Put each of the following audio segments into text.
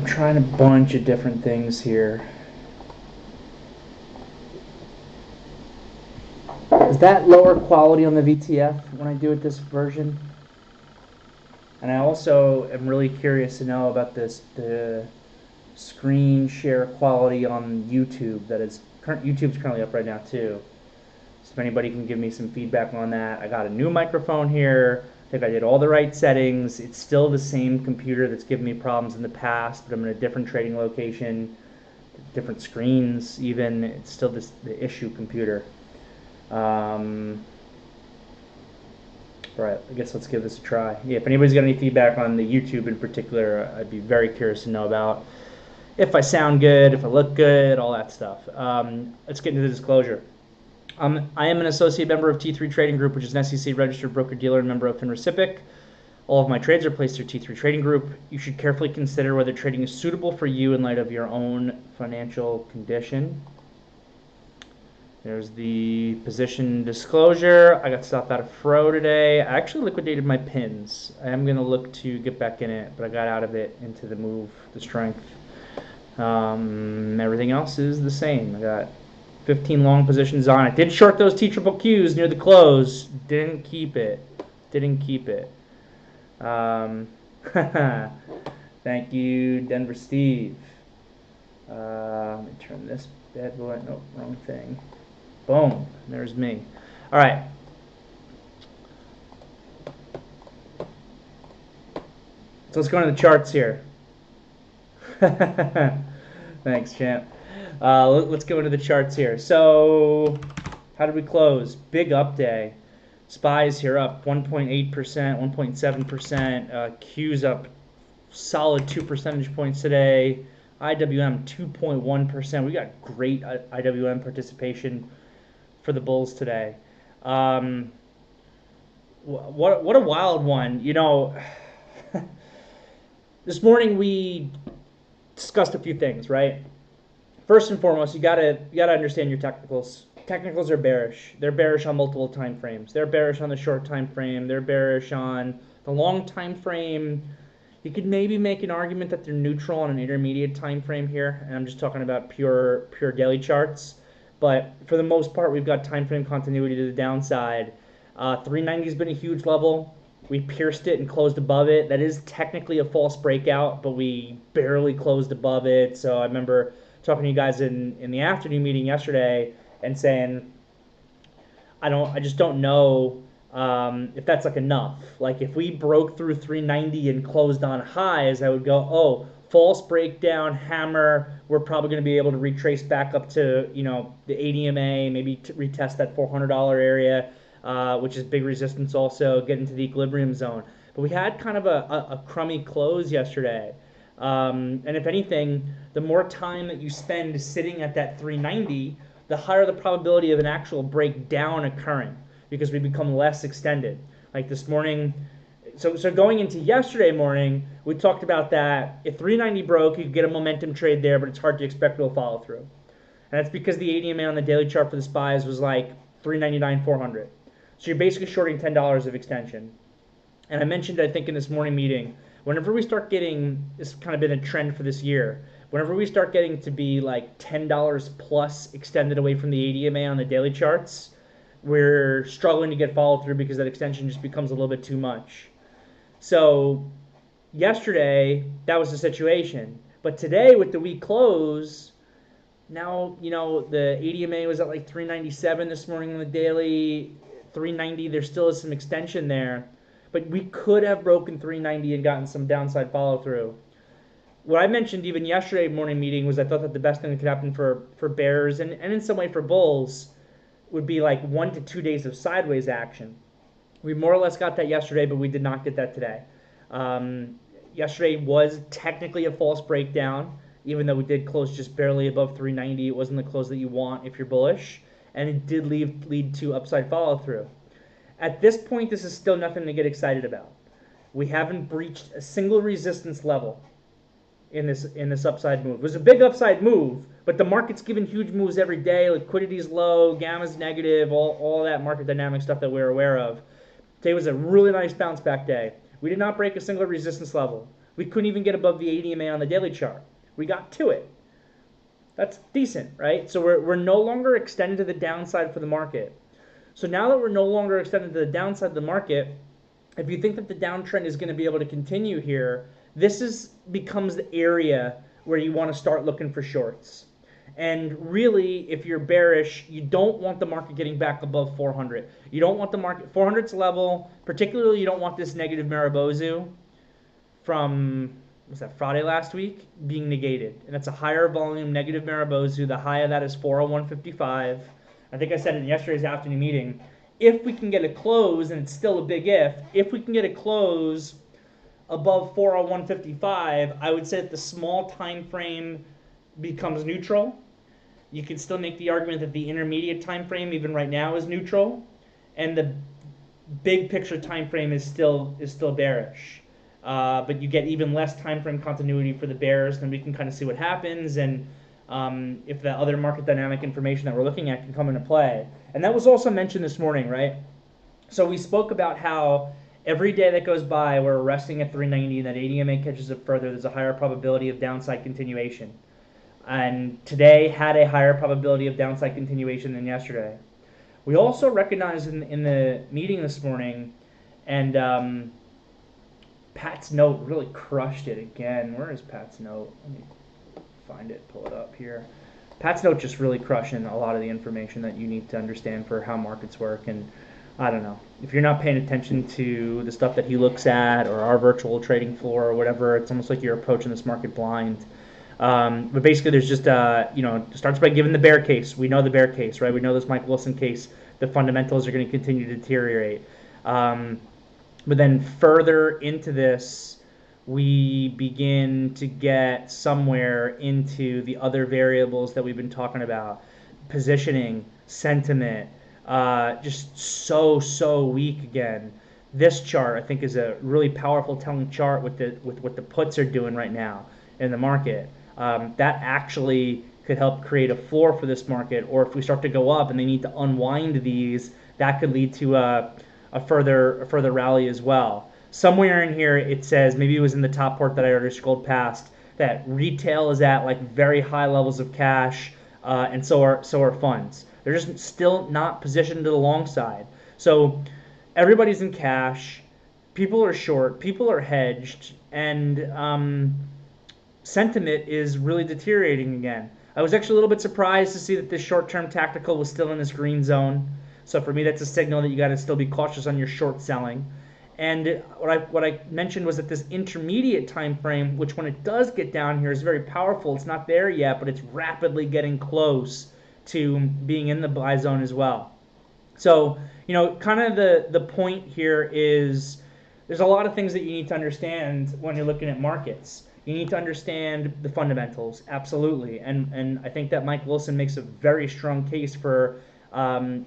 I'm trying a bunch of different things here. Is that lower quality on the VTF when I do it this version? And I also am really curious to know about the screen share quality on YouTube. YouTube's currently up right now too. So if anybody can give me some feedback on that. I got a new microphone here. I think I did all the right settings. It's still the same computer that's given me problems in the past, but I'm in a different trading location, different screens even. It's still the issue computer. Right, I guess let's give this a try. Yeah, if anybody's got any feedback on the YouTube in particular, I'd be very curious to know about if I sound good, if I look good, all that stuff. Let's get into the disclosure. I am an associate member of T3 Trading Group, which is an SEC registered broker-dealer and member of FINRECIPIC. All of my trades are placed through T3 Trading Group. You should carefully consider whether trading is suitable for you in light of your own financial condition. There's the position disclosure. I got stopped out of Fro today. I actually liquidated my pins. I am going to look to get back in it, but I got out of it into the move, the strength. Everything else is the same. I got 15 long positions on. I did short those T-triple Qs near the close. Didn't keep it. Didn't keep it. Thank you, Denver Steve. Let me turn this bad boy. Nope, wrong thing. Boom. There's me. All right. So let's go into the charts here. Thanks, champ. Let's go into the charts here. So how did we close? Big up day. SPYs here up 1.8%, 1.7%. Qs up solid 2 percentage points today. IWM 2.1%. We got great IWM participation for the bulls today. What a wild one. You know, this morning we discussed a few things, right? First and foremost, you gotta understand your technicals. Technicals are bearish. They're bearish on multiple time frames. They're bearish on the short time frame. They're bearish on the long time frame. You could maybe make an argument that they're neutral on an intermediate time frame here, and I'm just talking about pure daily charts. But for the most part, we've got time frame continuity to the downside. 390 has been a huge level. We pierced it and closed above it. That is technically a false breakout, but we barely closed above it. So I remember talking to you guys in the afternoon meeting yesterday and saying, I just don't know if that's like enough. Like if we broke through 390 and closed on highs, I would go, oh, false breakdown, hammer. We're probably going to be able to retrace back up to, you know, the ADMA, maybe to retest that $400 area, which is big resistance also, get into the equilibrium zone. But we had kind of a crummy close yesterday. And if anything, the more time that you spend sitting at that 390, the higher the probability of an actual breakdown occurring because we become less extended. Like this morning, so going into yesterday morning, we talked about that. If 390 broke, you could get a momentum trade there, but it's hard to expect it'll follow through. And that's because the ADMA on the daily chart for the SPYs was like 399, 400. So you're basically shorting $10 of extension. And I mentioned, I think, in this morning meeting, whenever we start getting, this kind of been a trend for this year, whenever we start getting to be like $10 plus extended away from the ADMA on the daily charts, we're struggling to get follow through because that extension just becomes a little bit too much. So yesterday, that was the situation. But today, with the week close, now, you know, the ADMA was at like 397 this morning on the daily, 390. There still is some extension there. But we could have broken 390 and gotten some downside follow through. What I mentioned even yesterday morning meeting was I thought that the best thing that could happen for bears and in some way for bulls would be like 1 to 2 days of sideways action. We more or less got that yesterday, but we did not get that today. Yesterday was technically a false breakdown, even though we did close just barely above 390. It wasn't the close that you want if you're bullish, and it did lead to upside follow through. At this point, this is still nothing to get excited about. We haven't breached a single resistance level in this upside move. It was a big upside move, but the market's given huge moves every day. Liquidity is low, gamma's negative, all that market dynamic stuff that we're aware of. Today was a really nice bounce back day. We did not break a single resistance level. We couldn't even get above the 80 MA on the daily chart. We got to it. That's decent, right? So we're no longer extended to the downside for the market. So now that we're no longer extended to the downside of the market, if you think that the downtrend is going to be able to continue here, this becomes the area where you want to start looking for shorts. And really, if you're bearish, you don't want the market getting back above 400. You don't want the market, 400's level, particularly you don't want this negative Maribozu from, was that Friday last week, being negated. And that's a higher volume negative Maribozu. The high of that is 401.55. I think I said in yesterday's afternoon meeting, if we can get a close, and it's still a big if we can get a close above 401.55, I would say that the small time frame becomes neutral. You can still make the argument that the intermediate time frame, even right now, is neutral, and the big picture time frame is still bearish. But you get even less time frame continuity for the bears, then we can kind of see what happens, and if the other market dynamic information that we're looking at can come into play. And that was also mentioned this morning, right? So we spoke about how every day that goes by, we're resting at 390, and that 80 MA catches up further, there's a higher probability of downside continuation. And today had a higher probability of downside continuation than yesterday. We also recognized in the meeting this morning, and Pat's note really crushed it again. Where is Pat's note? Let me find it, pull it up here. Pat's note just really crushing a lot of the information that you need to understand for how markets work. And I don't know, if you're not paying attention to the stuff that he looks at, or our virtual trading floor, or whatever, it's almost like you're approaching this market blind. But basically, there's just, it starts by giving the bear case. We know the bear case, right? We know this Mike Wilson case. The fundamentals are going to continue to deteriorate. But then further into this, we begin to get somewhere into the other variables that we've been talking about. Positioning, sentiment, just so weak again. This chart, I think, is a really powerful telling chart with what the puts are doing right now in the market. That actually could help create a floor for this market, or if we start to go up and they need to unwind these, that could lead to a further rally as well. Somewhere in here it says, maybe it was in the top part that I already scrolled past, that retail is at like very high levels of cash, and so are funds. They're just still not positioned to the long side. So everybody's in cash, people are short, people are hedged, and sentiment is really deteriorating again. I was actually a little bit surprised to see that this short-term tactical was still in this green zone. So for me, that's a signal that you got to still be cautious on your short selling. And what I mentioned was that this intermediate time frame, which when it does get down here is very powerful. It's not there yet, but it's rapidly getting close to being in the buy zone as well. So, kind of the point here is there's a lot of things that you need to understand when you're looking at markets. You need to understand the fundamentals, absolutely. And I think that Mike Wilson makes a very strong case for further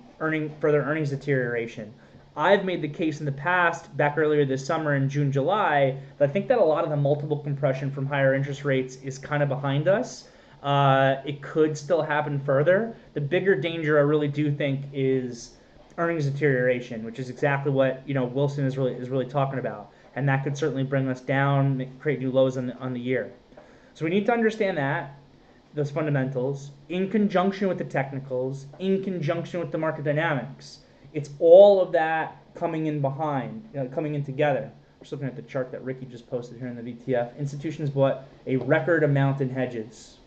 earnings deterioration. I've made the case in the past, back earlier this summer in June, July, that I think that a lot of the multiple compression from higher interest rates is kind of behind us. It could still happen further. The bigger danger I really do think is earnings deterioration, which is exactly what Wilson is really talking about. And that could certainly bring us down, create new lows on the year. So we need to understand that, those fundamentals, in conjunction with the technicals, in conjunction with the market dynamics. It's all of that coming in together. Just looking at the chart that Ricky just posted here in the VTF. Institutions bought a record amount in hedges.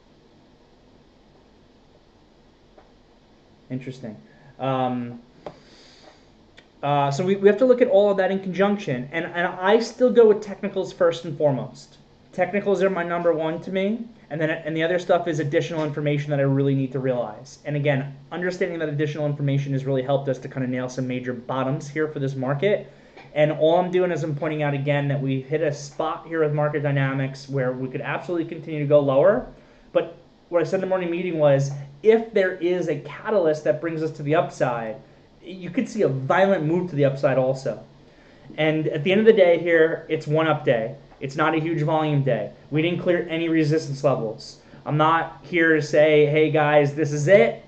Interesting. So we have to look at all of that in conjunction. And I still go with technicals first and foremost. Technicals are my number one to me. And the other stuff is additional information that I really need to realize. And again, understanding that additional information has really helped us to kind of nail some major bottoms here for this market. And all I'm doing is I'm pointing out again that we hit a spot here with market dynamics where we could absolutely continue to go lower. But what I said in the morning meeting was, if there is a catalyst that brings us to the upside, you could see a violent move to the upside also. And at the end of the day here, it's one up day. It's not a huge volume day. We didn't clear any resistance levels. I'm not here to say, hey guys, this is it.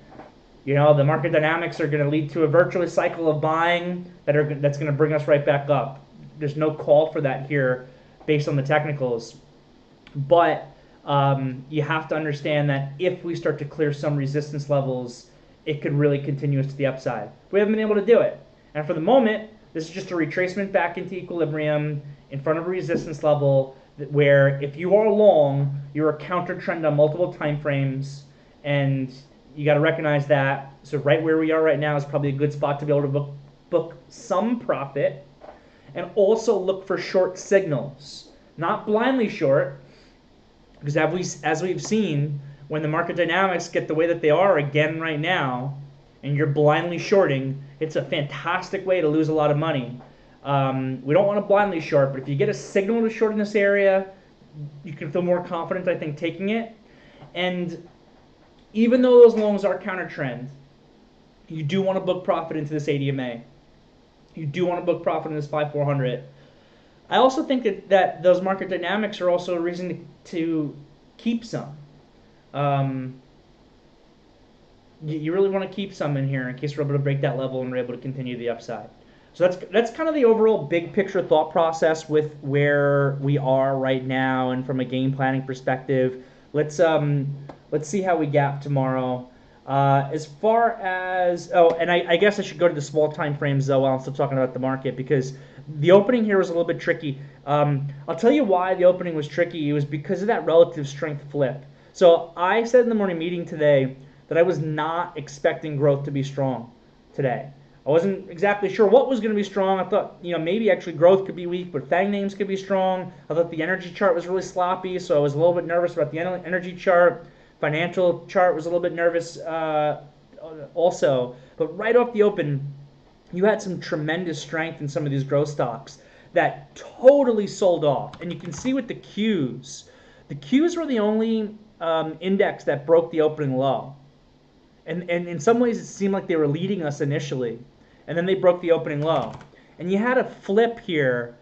The market dynamics are going to lead to a virtuous cycle of buying that's going to bring us right back up. There's no call for that here based on the technicals. But you have to understand that if we start to clear some resistance levels, it could really continue us to the upside. We haven't been able to do it. And for the moment, this is just a retracement back into equilibrium in front of a resistance level where if you are long, you're a counter trend on multiple time frames, and you got to recognize that. So right where we are right now is probably a good spot to be able to book some profit, and also look for short signals, not blindly short, because as we've seen, when the market dynamics get the way that they are again right now, and you're blindly shorting, it's a fantastic way to lose a lot of money. We don't want to blindly short, but if you get a signal to short in this area, you can feel more confident, I think, taking it. And even though those longs are counter trend, you do want to book profit into this ADMA. You do want to book profit in this 5-400. I also think that those market dynamics are also a reason to keep some. You really want to keep some in here in case we're able to break that level and we're able to continue the upside. So that's kind of the overall big picture thought process with where we are right now, and from a game planning perspective. Let's see how we gap tomorrow. As far as and I guess I should go to the small time frames though while I'm still talking about the market, because the opening here was a little bit tricky. I'll tell you why the opening was tricky. It was because of that relative strength flip. So I said in the morning meeting today that I was not expecting growth to be strong today. I wasn't exactly sure what was going to be strong. I thought, maybe actually growth could be weak, but FANG names could be strong. I thought the energy chart was really sloppy, so I was a little bit nervous about the energy chart. Financial chart was a little bit nervous also. But right off the open, you had some tremendous strength in some of these growth stocks that totally sold off. And you can see with the Qs. The Qs were the only index that broke the opening low. And in some ways, it seemed like they were leading us initially. And then they broke the opening low. And you had a flip here,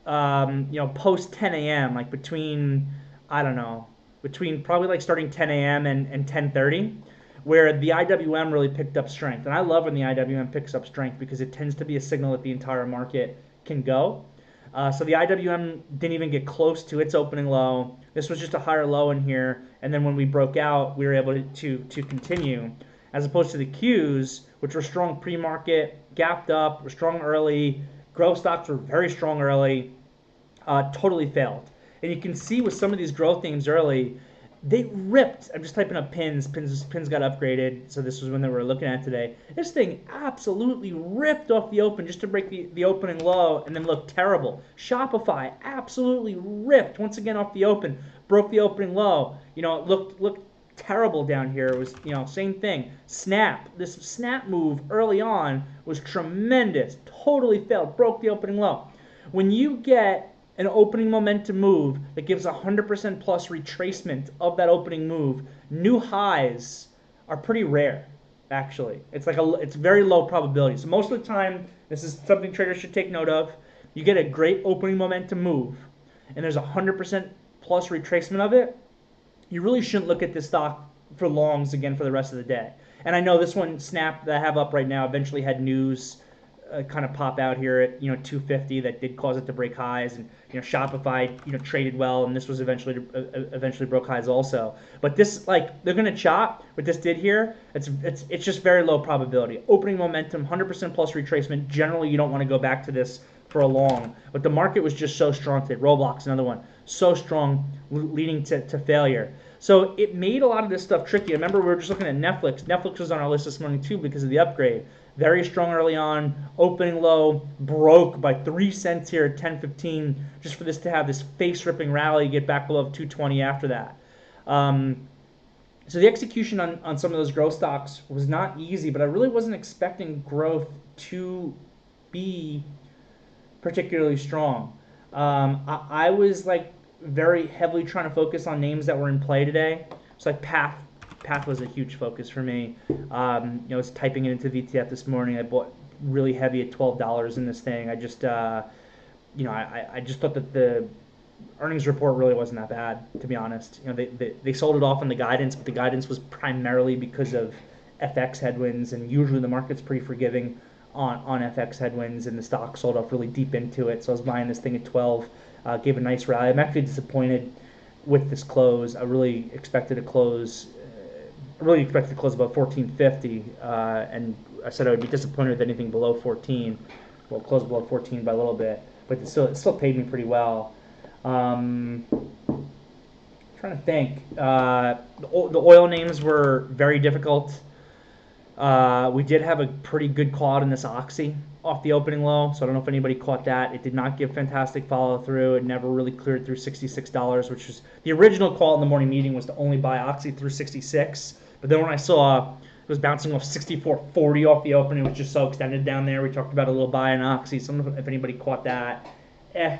post 10 a.m., like between probably like starting 10 a.m. and 10:30, where the IWM really picked up strength. And I love when the IWM picks up strength because it tends to be a signal that the entire market can go. So the IWM didn't even get close to its opening low. This was just a higher low in here. And then when we broke out, we were able to continue, as opposed to the Qs, which were strong pre-market, gapped up, were strong early. Growth stocks were very strong early, totally failed. And you can see with some of these growth names early, they ripped. I'm just typing up pins. Pins got upgraded, so this was when they were looking at today. This thing absolutely ripped off the open just to break the opening low and then looked terrible. Shopify absolutely ripped once again off the open, broke the opening low. It looked terrible down here. It was, same thing. This snap move early on was tremendous. Totally failed. Broke the opening low. When you get an opening momentum move that gives 100% plus retracement of that opening move, new highs are pretty rare, actually. It's very low probability. So most of the time, this is something traders should take note of. You get a great opening momentum move, and there's 100% plus retracement of it. You really shouldn't look at this stock for longs again for the rest of the day. And I know this one, Snap, that I have up right now, eventually had news kind of pop out here at 250 that did cause it to break highs, and Shopify traded well, and this was eventually broke highs also. But this, they're gonna chop. What this did here, it's just very low probability. Opening momentum, 100% plus retracement. Generally, you don't want to go back to this for a long, but the market was just so strong today. Roblox, another one, so strong, leading to failure. So it made a lot of this stuff tricky. Remember, we were just looking at Netflix. Netflix was on our list this morning too because of the upgrade. Very strong early on, opening low, broke by 3 cents here at 10.15, just for this to have this face-ripping rally, get back below 220 after that. So the execution on some of those growth stocks was not easy, but I really wasn't expecting growth to be particularly strong. I was very heavily trying to focus on names that were in play today. So Path was a huge focus for me. I was typing it into VTF this morning. I bought really heavy at $12 in this thing. I just I just thought that the earnings report really wasn't that bad, to be honest. They sold it off in the guidance, but the guidance was primarily because of FX headwinds, and usually the market's pretty forgiving on FX headwinds, and the stock sold off really deep into it. So I was buying this thing at 12, gave a nice rally. I'm actually disappointed with this close. I really expected to close. About 14.50, and I said I would be disappointed with anything below 14. Well, it closed below 14 by a little bit, but it still paid me pretty well. Trying to think. The oil names were very difficult. We did have a pretty good call out in this Oxy off the opening low, so I don't know if anybody caught that. It did not give fantastic follow through. It never really cleared through $66, which was the original call in the morning meeting, was to only buy Oxy through 66. But then when I saw it was bouncing off 64.40 off the open, it was just so extended down there. We talked about a little buy in Oxy. So I don't know if anybody caught that.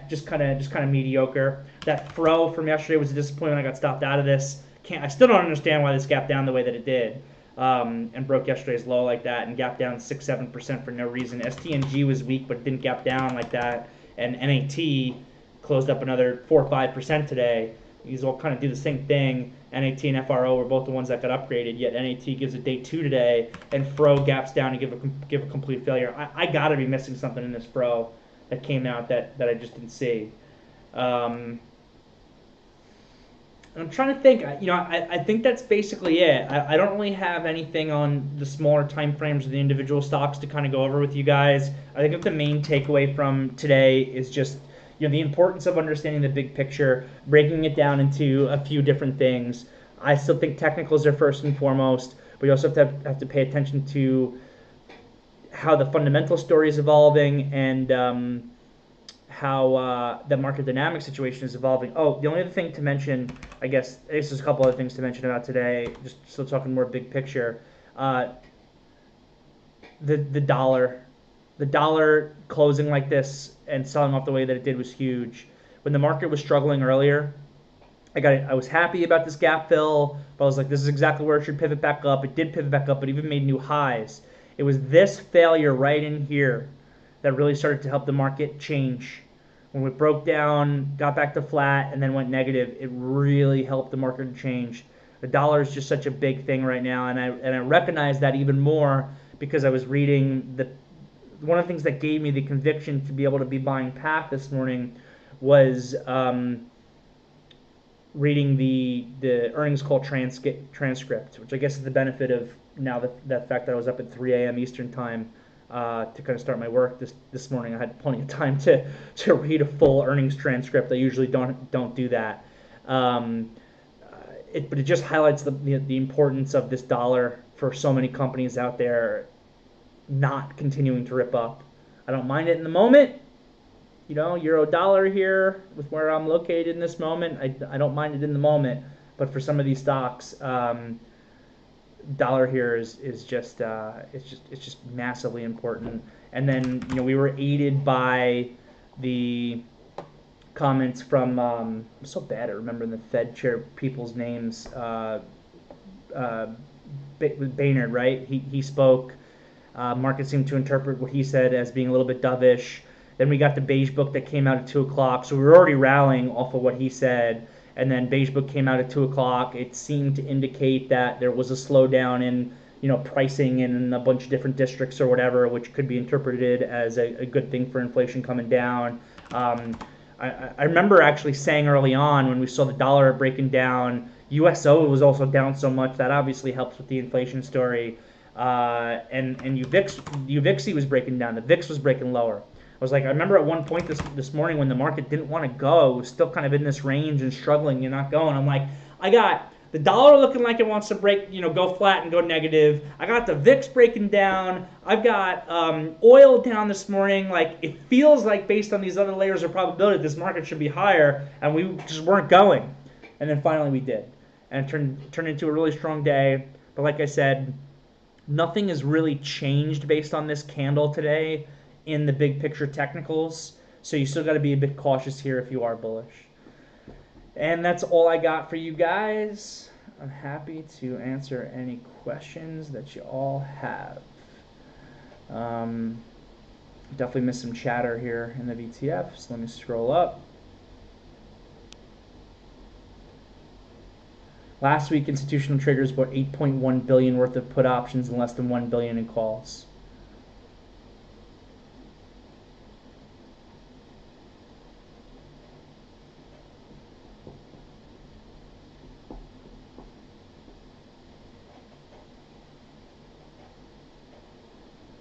Just kind of mediocre. That throw from yesterday was a disappointment. I got stopped out of this. I still don't understand why this gapped down the way that it did, and broke yesterday's low like that, and gapped down 6-7% for no reason. STNG was weak, but it didn't gap down like that. And NAT closed up another 4 or 5% today. These all kind of do the same thing. NAT and FRO were both the ones that got upgraded, yet NAT gives a day 2 today, and FRO gaps down and give a complete failure. I got to be missing something in this FRO that came out that I just didn't see. I'm trying to think. I think that's basically it. I don't really have anything on the smaller time frames of the individual stocks to kind of go over with you guys. I think that the main takeaway from today is just the importance of understanding the big picture, breaking it down into a few different things. I still think technicals are first and foremost, but you also have to pay attention to how the fundamental story is evolving, and how the market dynamic situation is evolving. Oh, the only other thing to mention, I guess there's a couple other things to mention about today, just still talking more big picture. The dollar closing like this and selling off the way that it did was huge. When the market was struggling earlier, I was happy about this gap fill, but I was like, this is exactly where it should pivot back up. It did pivot back up, but even made new highs. It was this failure right in here that really started to help the market change. When it broke down, got back to flat, and then went negative, it really helped the market change. The dollar is just such a big thing right now, and I recognize that even more because I was reading one of the things that gave me the conviction to be able to be buying PATH this morning was reading the earnings call transcript, which I guess is the benefit of now the fact that I was up at 3 a.m. Eastern time to kind of start my work this morning. I had plenty of time to read a full earnings transcript. I usually don't do that. But it just highlights the importance of this dollar for so many companies out there not continuing to rip up. I don't mind it in the moment. Euro dollar here with where I'm located in this moment, I don't mind it in the moment. But for some of these stocks, dollar here is just it's just massively important. And then we were aided by the comments from I'm so bad at remembering the Fed chair people's names. Baynard, right? He spoke. Market seemed to interpret what he said as being a little bit dovish. Then we got the beige book that came out at 2 o'clock, so we were already rallying off of what he said. And then beige book came out at 2 o'clock. It seemed to indicate that there was a slowdown in pricing in a bunch of different districts or whatever, which could be interpreted as a good thing for inflation coming down. I remember actually saying early on when we saw the dollar breaking down, USO was also down so much that obviously helps with the inflation story. And UVIXI was breaking down. The VIX was breaking lower. I was like, I remember at one point this morning when the market didn't want to go, it was still kind of in this range and struggling, you're not going. I'm like, I got the dollar looking like it wants to break, go flat and go negative. I got the VIX breaking down. I've got oil down this morning. Like, it feels like based on these other layers of probability, this market should be higher, and we just weren't going. And then finally we did. And it turned into a really strong day. But like I said, nothing has really changed based on this candle today in the big picture technicals, so you still got to be a bit cautious here if you are bullish. And that's all I got for you guys. I'm happy to answer any questions that you all have. Definitely missed some chatter here in the VTF, so let me scroll up. Last week, institutional traders bought $8.1 billion worth of put options and less than $1 billion in calls.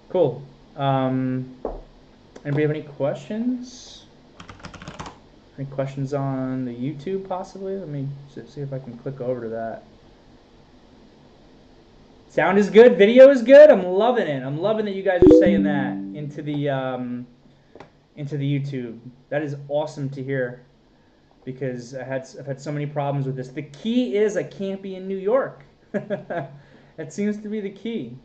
Cool. Anybody have any questions? Any questions on the YouTube possibly? Let me see if I can click over to that. Sound is good. Video is good. I'm loving it. I'm loving that you guys are saying that into the YouTube. That is awesome to hear, because I've had so many problems with this. The key is I can't be in New York. That seems to be the key.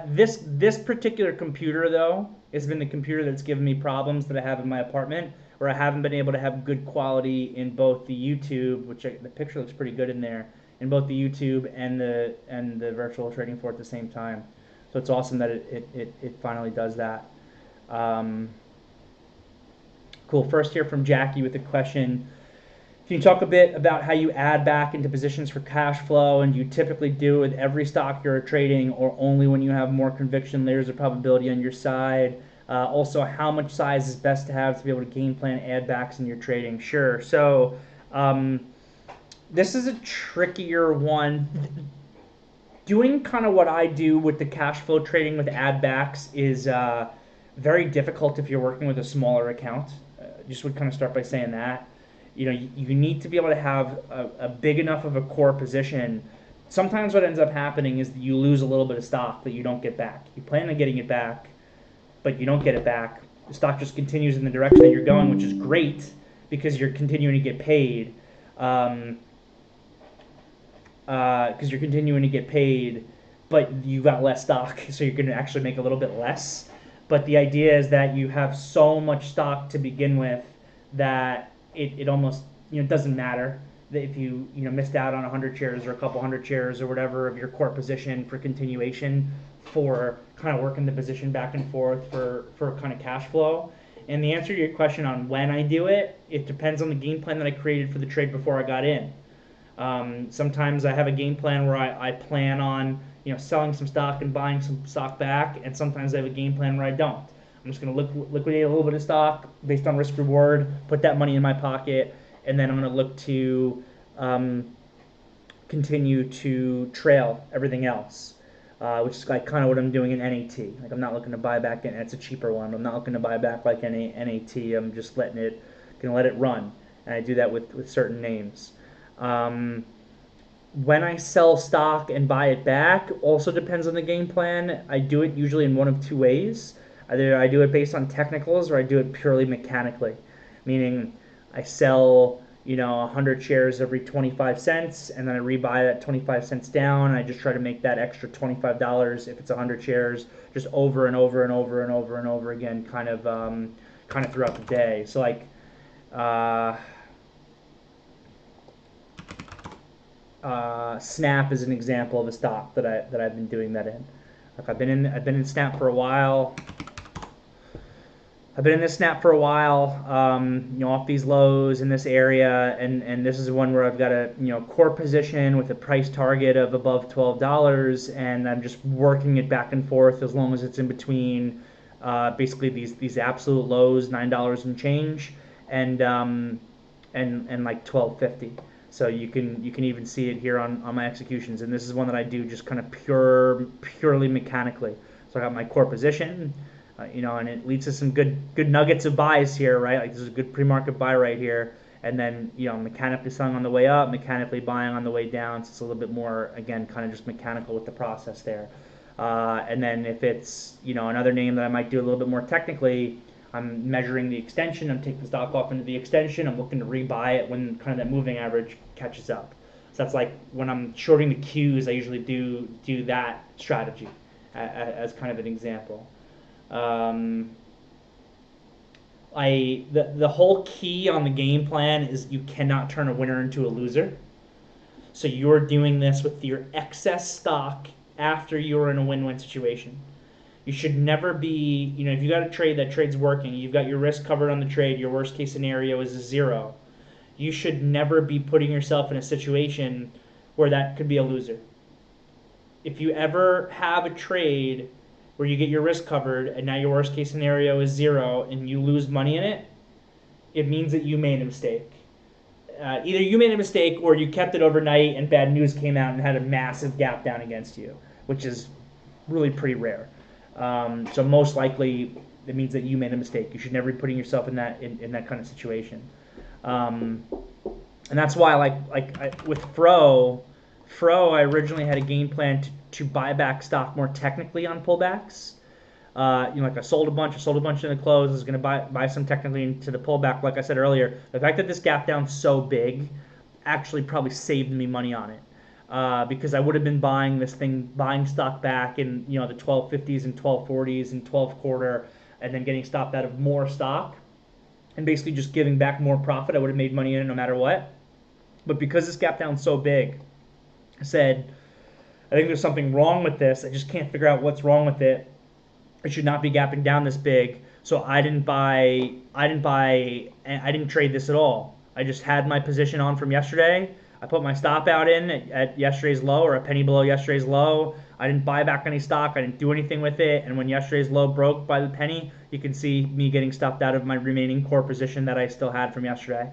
This particular computer though has been the computer that's given me problems that I have in my apartment, where I haven't been able to have good quality in both the YouTube, which the picture looks pretty good in there, in both the YouTube and the virtual trading floor at the same time. So it's awesome that it finally does that. Cool. First here from Jackie with a question. Can you talk a bit about how you add back into positions for cash flow, and do you typically do with every stock you're trading, or only when you have more conviction, layers of probability on your side? Also, how much size is best to have to be able to game plan add backs in your trading? Sure. So this is a trickier one. Doing kind of what I do with the cash flow trading with add backs is very difficult if you're working with a smaller account. Just would kind of start by saying that. You know, you need to be able to have a big enough of a core position. Sometimes what ends up happening is that you lose a little bit of stock that you don't get back. You plan on getting it back, but you don't get it back. The stock just continues in the direction that you're going, which is great because you're continuing to get paid. Because you're continuing to get paid, but you got less stock, so you're going to actually make a little bit less. But the idea is that you have so much stock to begin with that it almost, you know, doesn't matter that if you missed out on 100 shares or a couple hundred shares or whatever of your core position for continuation, for kind of working the position back and forth for kind of cash flow. And the answer to your question on when I do it, it depends on the game plan that I created for the trade before I got in. Sometimes I have a game plan where I plan on selling some stock and buying some stock back, and sometimes I have a game plan where I don't. I'm just going to liquidate a little bit of stock based on risk reward, put that money in my pocket, and then I'm going to look to continue to trail everything else, which is like kind of what I'm doing in NAT. Like, I'm not looking to buy back, and it's a cheaper one. I'm not looking to buy back like any NAT. I'm just going to let it run, and I do that with certain names. When I sell stock and buy it back also depends on the game plan. I do it usually in one of two ways. Either I do it based on technicals, or I do it purely mechanically, meaning I sell 100 shares every 25 cents, and then I rebuy that 25 cents down, and I just try to make that extra $25 if it's 100 shares, just over and over and over and over and over again, kind of throughout the day. So like Snap is an example of a stock that I've been doing that in. Like, I've been in Snap for a while. I've been in this Snap for a while, off these lows in this area, and this is one where I've got a core position with a price target of above $12, and I'm just working it back and forth as long as it's in between basically these absolute lows, $9 and change, and like $12.50. So you can even see it here on my executions, and this is one that I do just kind of purely mechanically. So I got my core position. And it leads to some good nuggets of buys here, right? Like, this is a good pre-market buy right here, and then mechanically selling on the way up, mechanically buying on the way down. So it's a little bit more, again, kind of just mechanical with the process there. And then if it's another name that I might do a little bit more technically, I'm measuring the extension. I'm taking the stock off into the extension. I'm looking to rebuy it when kind of that moving average catches up. So that's like when I'm shorting the Qs, I usually do that strategy as kind of an example. The whole key on the game plan is you cannot turn a winner into a loser. So you're doing this with your excess stock after you're in a win-win situation. You should never be, if you got a trade, that trade's working, you've got your risk covered on the trade, your worst case scenario is a 0. You should never be putting yourself in a situation where that could be a loser. If you ever have a trade where you get your risk covered and now your worst case scenario is 0 and you lose money in it, it means that you made a mistake. Either you made a mistake or you kept it overnight and bad news came out and had a massive gap down against you, which is really pretty rare. So most likely, it means that you made a mistake. You should never be putting yourself in that kind of situation. Um, and that's why, with Fro, I originally had a game plan to buy back stock more technically on pullbacks. Like I sold a bunch in the close. I was going to buy some technically into the pullback. Like I said earlier, the fact that this gap down so big actually probably saved me money on it. Because I would have been buying stock back in the 1250s and 1240s and 12 quarter, and then getting stopped out of more stock, and basically just giving back more profit. I would have made money in it no matter what. But because this gap down so big, I said, I think there's something wrong with this. I just can't figure out what's wrong with it. It should not be gapping down this big. So I didn't trade this at all. I just had my position on from yesterday. I put my stop out in at yesterday's low, or a penny below yesterday's low. I didn't buy back any stock. I didn't do anything with it. And when yesterday's low broke by the penny, you can see me getting stopped out of my remaining core position that I still had from yesterday.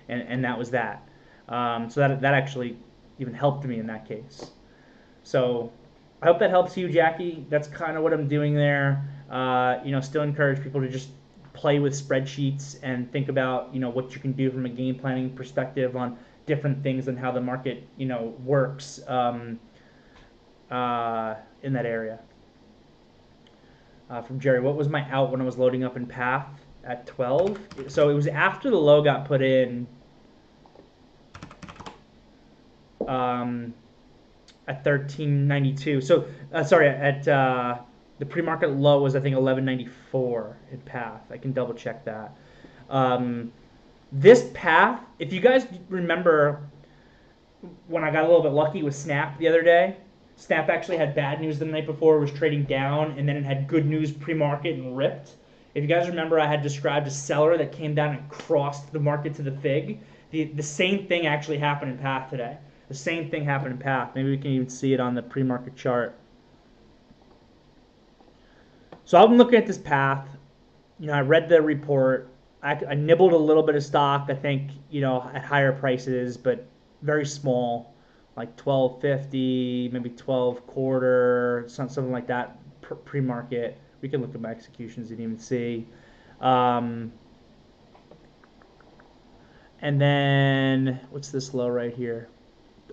And that was that. So that actually even helped me in that case. So I hope that helps you, Jackie. That's kind of what I'm doing there. Still encourage people to just play with spreadsheets and think about, what you can do from a game planning perspective on different things and how the market, works in that area. From Jerry, what was my out when I was loading up in Path at 12? So it was after the low got put in. At 1392. So the pre-market low was, I think, 1194 in Path. I can double check that. This Path, if you guys remember when I got a little bit lucky with Snap the other day, Snap actually had bad news the night before. It was trading down, and then it had good news pre-market and ripped. If you guys remember, I had described a seller that came down and crossed the market to the fig. The same thing actually happened in Path today. The same thing happened in Path. Maybe we can even see it on the pre-market chart. So I've been looking at this Path. I read the report. I nibbled a little bit of stock, I think, at higher prices, but very small, like 12.50, maybe 12 quarter, something like that pre-market. We can look at my executions and even see. And then what's this low right here?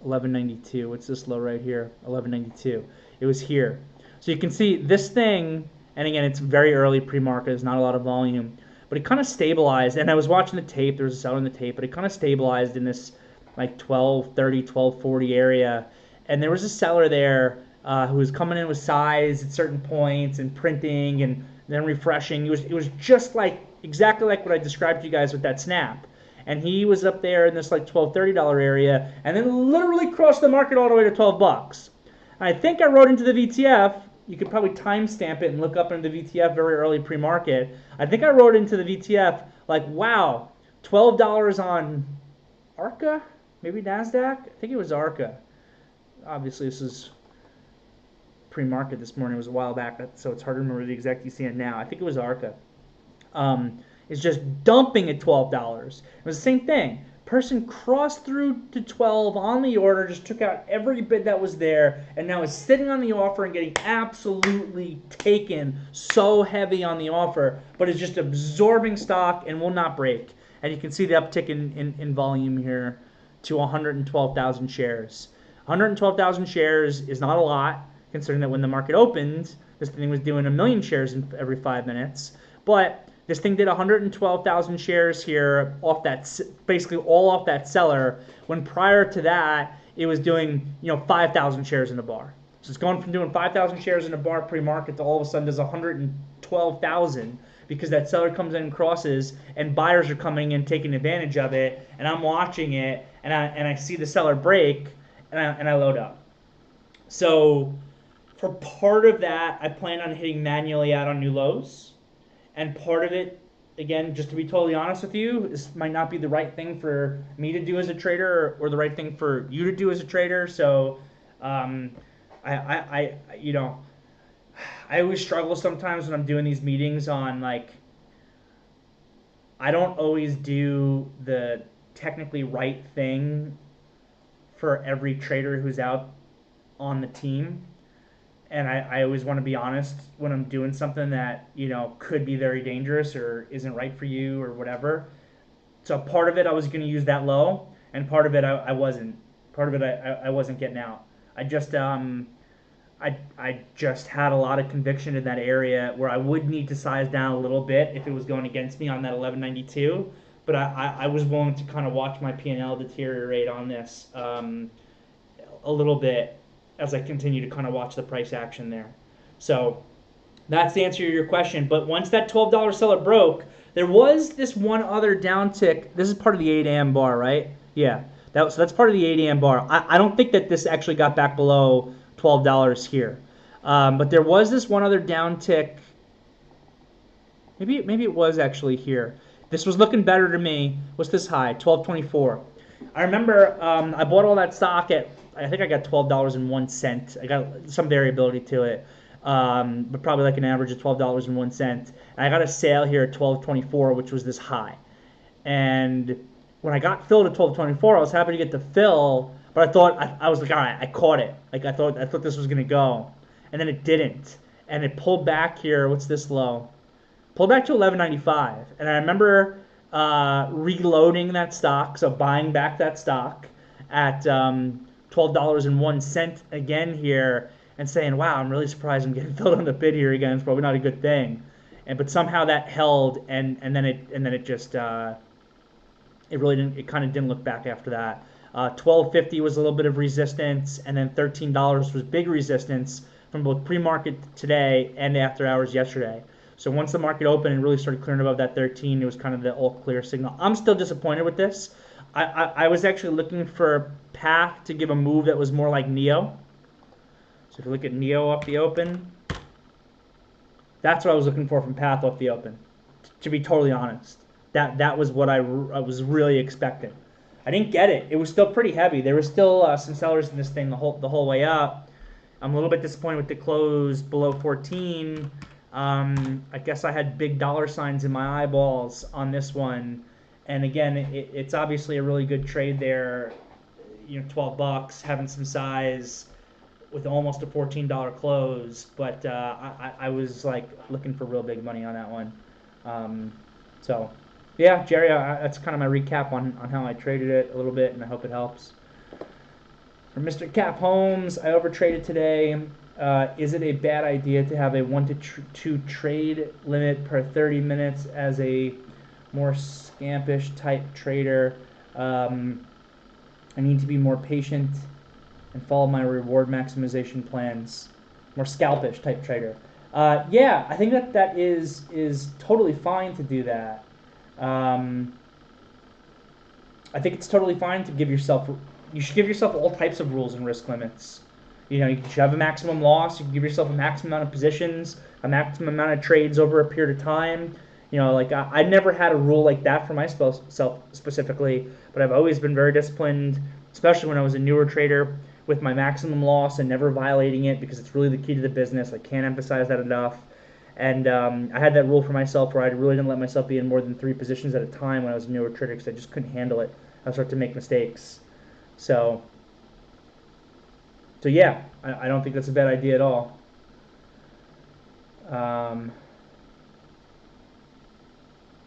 1192. What's this low right here? 1192. It was here. So you can see this thing, and again, it's very early pre-market. There's not a lot of volume, but it kind of stabilized. And I was watching the tape. There was a seller in the tape, but it kind of stabilized in this like 1230, 1240 area. And there was a seller there who was coming in with size at certain points and printing and then refreshing. It was just exactly like what I described to you guys with that Snap. And he was up there in this like $12, $30 area, and then literally crossed the market all the way to 12 bucks. I think I wrote into the VTF. You could probably timestamp it and look up into the VTF very early pre-market. I think I wrote into the VTF like, wow, $12 on ARCA, maybe NASDAQ. I think it was ARCA. Obviously, this is pre-market this morning. It was a while back, so it's hard to remember the exact ECN now. I think it was ARCA. Is just dumping at $12. It was the same thing. Person crossed through to 12 on the order, just took out every bid that was there, and now is sitting on the offer and getting absolutely taken so heavy on the offer, but is just absorbing stock and will not break. And you can see the uptick in volume here to 112,000 shares. 112,000 shares is not a lot, considering that when the market opened, this thing was doing 1 million shares every 5 minutes. But this thing did 112,000 shares here off that, basically all off that seller, when prior to that, it was doing 5,000 shares in a bar. So it's going from doing 5,000 shares in a bar pre-market to all of a sudden does 112,000 because that seller comes in and crosses, and buyers are coming in taking advantage of it, and I'm watching it, and I see the seller break, and I load up. So for part of that, I plan on hitting manually out on new lows. And part of it, again, just to be totally honest with you, this might not be the right thing for me to do as a trader or the right thing for you to do as a trader. So I always struggle sometimes when I'm doing these meetings on I don't always do the technically right thing for every trader who's out on the team. and I always want to be honest when I'm doing something that could be very dangerous or isn't right for you or whatever. So part of it I was going to use that low, and part of it I wasn't. Part of it I wasn't getting out. I just I just had a lot of conviction in that area where I would need to size down a little bit if it was going against me on that 1192. But I was willing to kind of watch my P&L deteriorate on this a little bit as I continue to kind of watch the price action there. So that's the answer to your question. But once that $12 seller broke, there was this one other downtick. This is part of the 8 a.m. bar, right? Yeah. So that's part of the 8 a.m. bar. I don't think that this actually got back below $12 here. But there was this one other downtick. Maybe it was actually here. This was looking better to me. What's this high? 12.24. I remember I bought all that stock at, I think I got $12.01. I got some variability to it, but probably like an average of $12.01. And I got a sale here at 12.24, which was this high. And when I got filled at 12.24, I was happy to get the fill, but I thought I was like, all right, I caught it. Like I thought this was gonna go, and then it didn't, and it pulled back here. What's this low? Pulled back to 11.95, and I remember reloading that stock, so buying back that stock at $12.01 again here, and saying, wow, I'm really surprised I'm getting filled on the bid here again. It's probably not a good thing, but somehow that held, and then it just it really didn't. It kind of didn't look back after that. 12.50 was a little bit of resistance, and then $13 was big resistance from both pre-market today and after hours yesterday. So once the market opened and really started clearing above that 13, it was kind of the all clear signal. I'm still disappointed with this. I was actually looking for path to give a move that was more like Neo. So if you look at Neo off the open, that's what I was looking for from path off the open, to be totally honest. That was what I was really expecting. I didn't get it. It was still pretty heavy. There was still some sellers in this thing the whole way up. I'm a little bit disappointed with the close below 14. I guess I had big dollar signs in my eyeballs on this one. And again, it's obviously a really good trade there. 12 bucks, having some size with almost a $14 close. But I was like looking for real big money on that one. So yeah, Jerry, that's kind of my recap on how I traded it a little bit, and I hope it helps. For Mr. Cap Holmes, I overtraded today. Is it a bad idea to have a 1 to 2 trade limit per 30 minutes as a more scampish type trader? I need to be more patient and follow my reward maximization plans. More scalpish type trader. Yeah, I think that is totally fine to do that. I think it's totally fine to give yourself. You should give yourself all types of rules and risk limits. You should have a maximum loss. You can give yourself a maximum amount of positions, a maximum amount of trades over a period of time. Like I never had a rule like that for myself specifically, but I've always been very disciplined, especially when I was a newer trader, with my maximum loss and never violating it, because it's really the key to the business. I can't emphasize that enough. And I had that rule for myself where I really didn't let myself be in more than 3 positions at a time when I was a newer trader, because I just couldn't handle it. I would start to make mistakes. So yeah, I don't think that's a bad idea at all.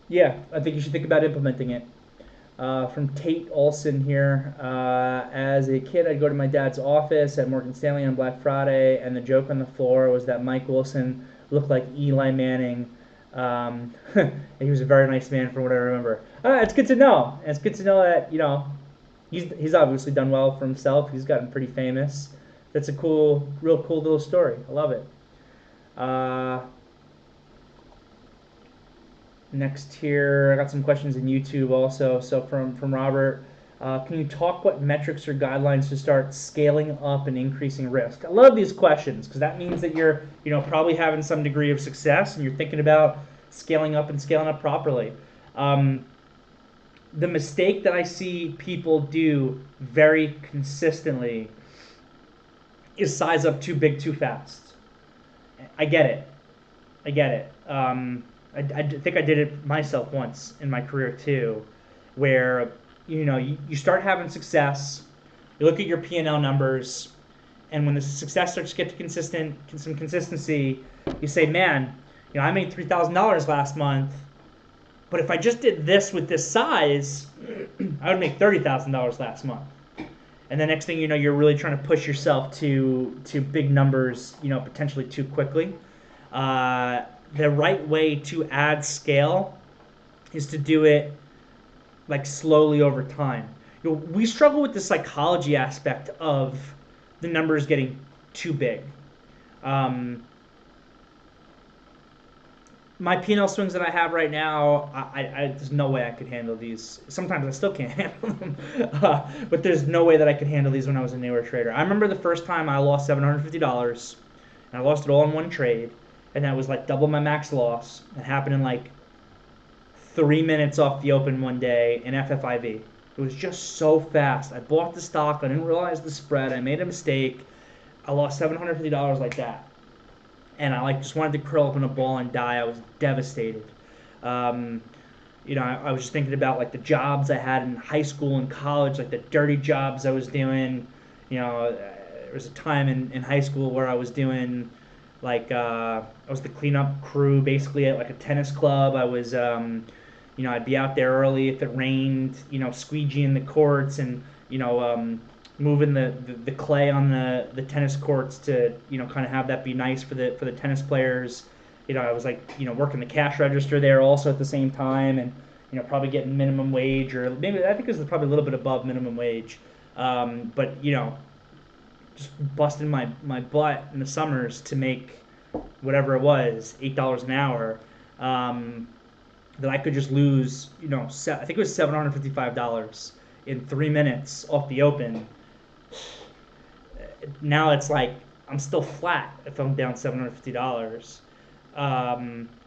Yeah, I think you should think about implementing it. From Tate Olson here. As a kid, I'd go to my dad's office at Morgan Stanley on Black Friday, and the joke on the floor was that Mike Wilson looked like Eli Manning. And he was a very nice man from what I remember. It's good to know. And it's good to know that, he's obviously done well for himself. He's gotten pretty famous. That's a real cool little story. I love it. Next here, I got some questions in YouTube also. So from Robert, can you talk what metrics or guidelines to start scaling up and increasing risk? I love these questions because that means that you're probably having some degree of success and you're thinking about scaling up and scaling up properly. The mistake that I see people do very consistently is size up too big too fast. I get it. I think I did it myself once in my career too, where you start having success, you look at your P&L numbers, And when the success starts to get to some consistency, you say, man, I made $3,000 last month, but if I just did this with this size, I would make $30,000 last month. And the next thing you know, you're really trying to push yourself to big numbers, potentially too quickly. The right way to add scale is to do it like slowly over time. We struggle with the psychology aspect of the numbers getting too big. My P&L swings that I have right now, there's no way I could handle these. Sometimes I still can't handle them, but there's no way that I could handle these when I was a newer trader. I remember the first time I lost $750, and I lost it all in one trade, and that was like double my max loss. It happened in like 3 minutes off the open one day in FFIV. It was just so fast. I bought the stock. I didn't realize the spread. I made a mistake. I lost $750 like that. And I just wanted to curl up in a ball and die. I was devastated. I was just thinking about like the jobs I had in high school and college, like the dirty jobs I was doing. There was a time in high school where I was doing I was the cleanup crew basically at like a tennis club. I was I'd be out there early if it rained, squeegeeing the courts and moving the clay on the tennis courts to kind of have that be nice for the tennis players. I was working the cash register there also at the same time, and probably getting minimum wage, or maybe I think it was probably a little bit above minimum wage, but just busting my butt in the summers to make whatever it was, $8 an hour, that I could just lose I think it was $755 in 3 minutes off the open. Now it's like I'm still flat if I'm down $750.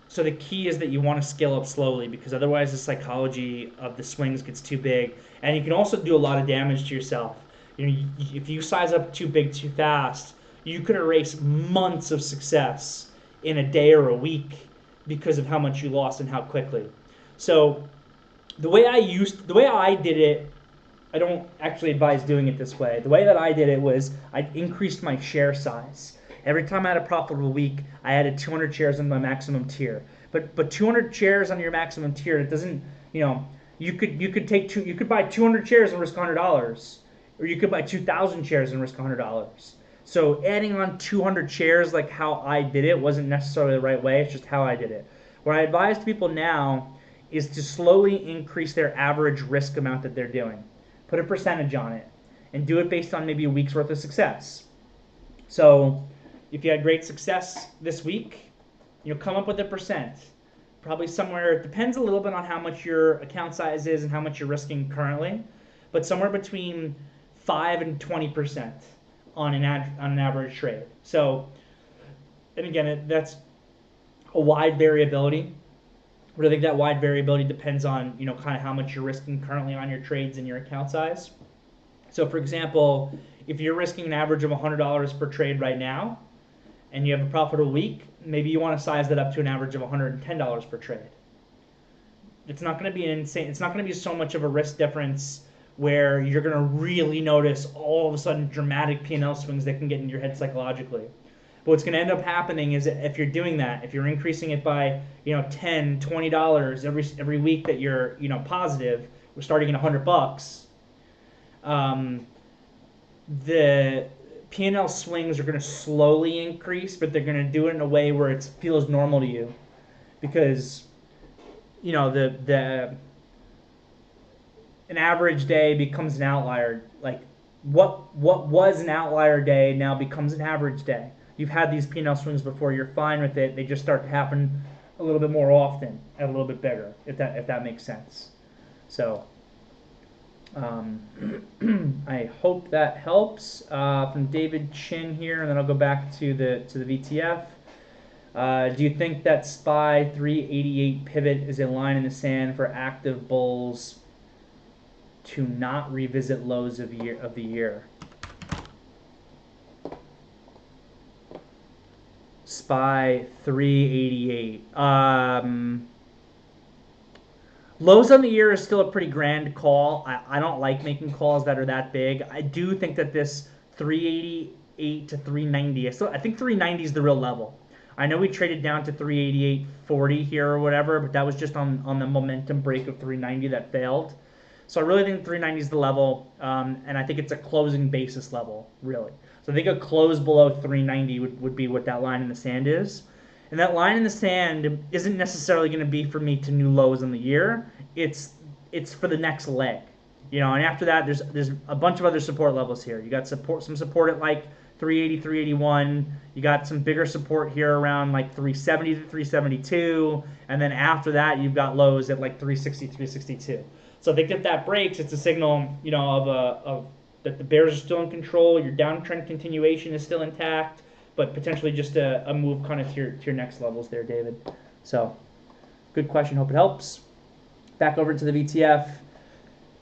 So the key is that you want to scale up slowly, because otherwise the psychology of the swings gets too big, and you can also do a lot of damage to yourself. If you size up too big too fast, you could erase months of success in a day or a week because of how much you lost and how quickly. So the way I did it, I don't actually advise doing it this way. The way that I did it was I increased my share size. Every time I had a profitable week, I added 200 shares on my maximum tier. But 200 shares on your maximum tier, it doesn't, you could buy 200 shares and risk $100, or you could buy 2,000 shares and risk $100. So adding on 200 shares like how I did it wasn't necessarily the right way. It's just how I did it. What I advise people now is to slowly increase their average risk amount that they're doing. Put a percentage on it and do it based on maybe a week's worth of success. So if you had great success this week, come up with a percent. Probably somewhere, it depends a little bit on how much your account size is and how much you're risking currently, but somewhere between 5 and 20% on an average trade. So, and again, that's a wide variability. But I think that wide variability depends on, kind of how much you're risking currently on your trades and your account size. So for example, if you're risking an average of $100 per trade right now, and you have a profitable week, maybe you want to size that up to an average of $110 per trade. It's not going to be it's not going to be so much of a risk difference where you're going to really notice all of a sudden dramatic P&L swings that can get in your head psychologically. But what's going to end up happening is that if you're doing that, if you're increasing it by $10, $20 every week that you're positive, we're starting at $100. The P&L swings are going to slowly increase, but they're going to do it in a way where it feels normal to you, because an average day becomes an outlier. Like what was an outlier day now becomes an average day. You've had these P&L swings before. You're fine with it. They just start to happen a little bit more often and a little bit bigger, if that makes sense. So I hope that helps. From David Chin here, and then I'll go back to the VTF. Do you think that SPY 388 pivot is a line in the sand for active bulls to not revisit lows of the year? SPY 388. Lows on the year is still a pretty grand call. I don't like making calls that are that big. I do think that this 380 388 to 390. I think 390 is the real level. I know we traded down to 388.40 here or whatever, but that was just on the momentum break of 390 that failed. So I really think 390 is the level, and I think it's a closing basis level, really. So I think a close below 390 would be what that line in the sand is. And that line in the sand isn't necessarily going to be for me to new lows in the year. It's for the next leg, you know. And after that, there's a bunch of other support levels here. You got some support at like 380, 381. You got some bigger support here around like 370 to 372, and then after that, you've got lows at like 360, 362. So I think if that breaks, it's a signal, you know, of that the bears are still in control. Your downtrend continuation is still intact, but potentially just a move kind of to your next levels there, David. So, good question. Hope it helps. Back over to the VTF.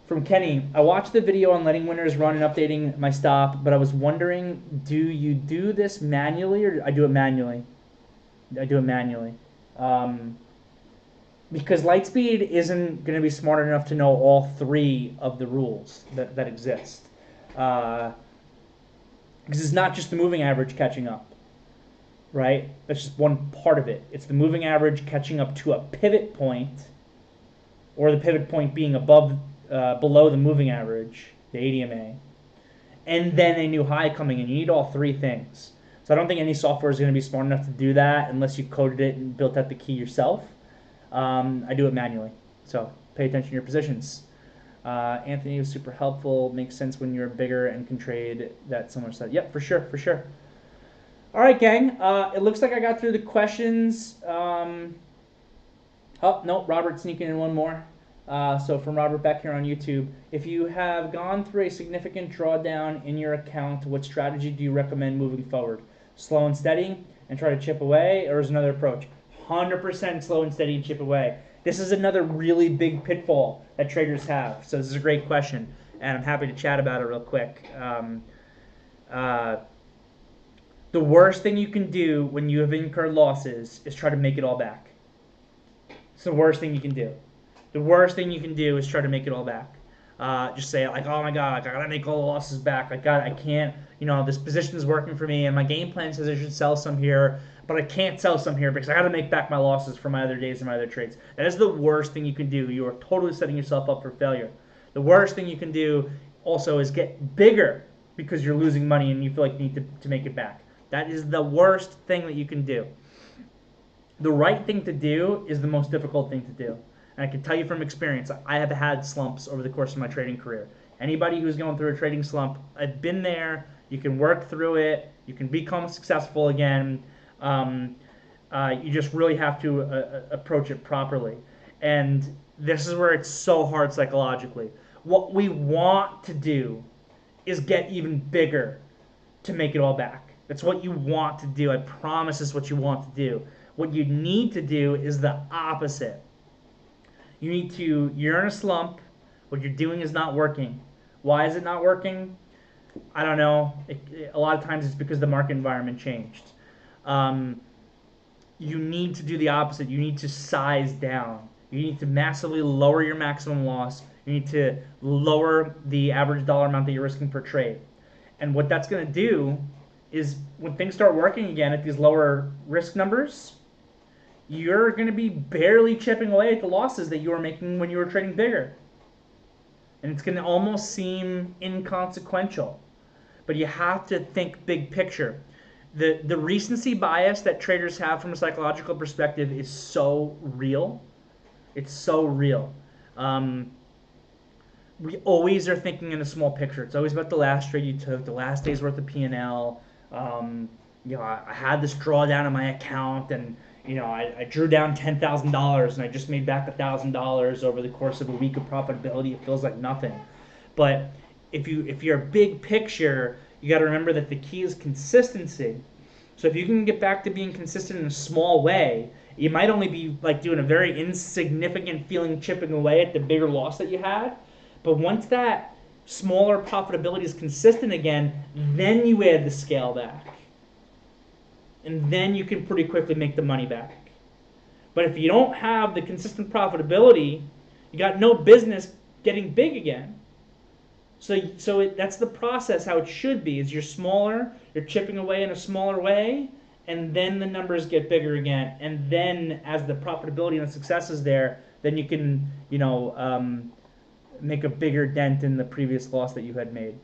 From Kenny, I watched the video on letting winners run and updating my stop, but I was wondering, do you do this manually or I do it manually? I do it manually. Because Lightspeed isn't going to be smart enough to know all three of the rules that exist. Because it's not just the moving average catching up, right? That's just one part of it. It's the moving average catching up to a pivot point, or the pivot point being below the moving average, the ADMA, and then a new high coming in. You need all three things. So I don't think any software is going to be smart enough to do that unless you coded it and built out the key yourself. I do it manually, so pay attention to your positions. Anthony was super helpful. Makes sense when you're bigger and can trade that similar set. Yep, for sure, for sure. All right, gang. It looks like I got through the questions. Oh, no, Robert sneaking in one more. So from Robert back here on YouTube, if you have gone through a significant drawdown in your account, what strategy do you recommend moving forward? Slow and steady and try to chip away, or is another approach? 100% slow and steady and chip away. This is another really big pitfall that traders have. So this is a great question, and I'm happy to chat about it real quick. The worst thing you can do when you have incurred losses is try to make it all back. It's the worst thing you can do. The worst thing you can do is try to make it all back. Just say like, oh my God, I gotta make all the losses back. I can't, you know, this position is working for me, and my game plan says I should sell some here, but I can't sell some here because I gotta make back my losses from my other days and my other trades. That is the worst thing you can do. You are totally setting yourself up for failure. The worst thing you can do also is get bigger because you're losing money and you feel like you need to make it back. That is the worst thing that you can do. The right thing to do is the most difficult thing to do. And I can tell you from experience, I have had slumps over the course of my trading career. Anybody who's going through a trading slump, I've been there. You can work through it. You can become successful again. You just really have to approach it properly. And this is where it's so hard psychologically. What we want to do is get even bigger to make it all back. That's what you want to do. I promise it's what you want to do. What you need to do is the opposite. You're in a slump. What you're doing is not working. Why is it not working? I don't know. A lot of times it's because the market environment changed. You need to do the opposite. You need to size down. You need to massively lower your maximum loss. You need to lower the average dollar amount that you're risking per trade. And what that's going to do is when things start working again at these lower risk numbers, you're going to be barely chipping away at the losses that you were making when you were trading bigger. And it's going to almost seem inconsequential. But you have to think big picture. The recency bias that traders have from a psychological perspective is so real. It's so real. We always are thinking in a small picture. It's always about the last trade you took, the last day's worth of P&L. You know, I had this drawdown in my account, and you know, I drew down $10,000 and I just made back $1,000 over the course of a week of profitability. It feels like nothing. But if you're big picture, you got to remember that the key is consistency. So if you can get back to being consistent in a small way, you might only be like doing a very insignificant feeling chipping away at the bigger loss that you had. But once that smaller profitability is consistent again, then you add the scale back. And then you can pretty quickly make the money back. But if you don't have the consistent profitability, you got no business getting big again. That's the process how it should be. Is you're smaller, you're chipping away in a smaller way, and then the numbers get bigger again. And then as the profitability and the success is there, then you can, make a bigger dent in the previous loss that you had made.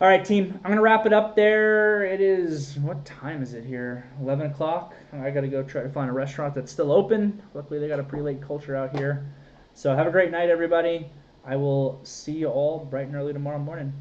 All right, team. I'm gonna wrap it up there. It is, what time is it here? 11 o'clock. I gotta go try to find a restaurant that's still open. Luckily, they got a pretty late culture out here. So have a great night, everybody. I will see you all bright and early tomorrow morning.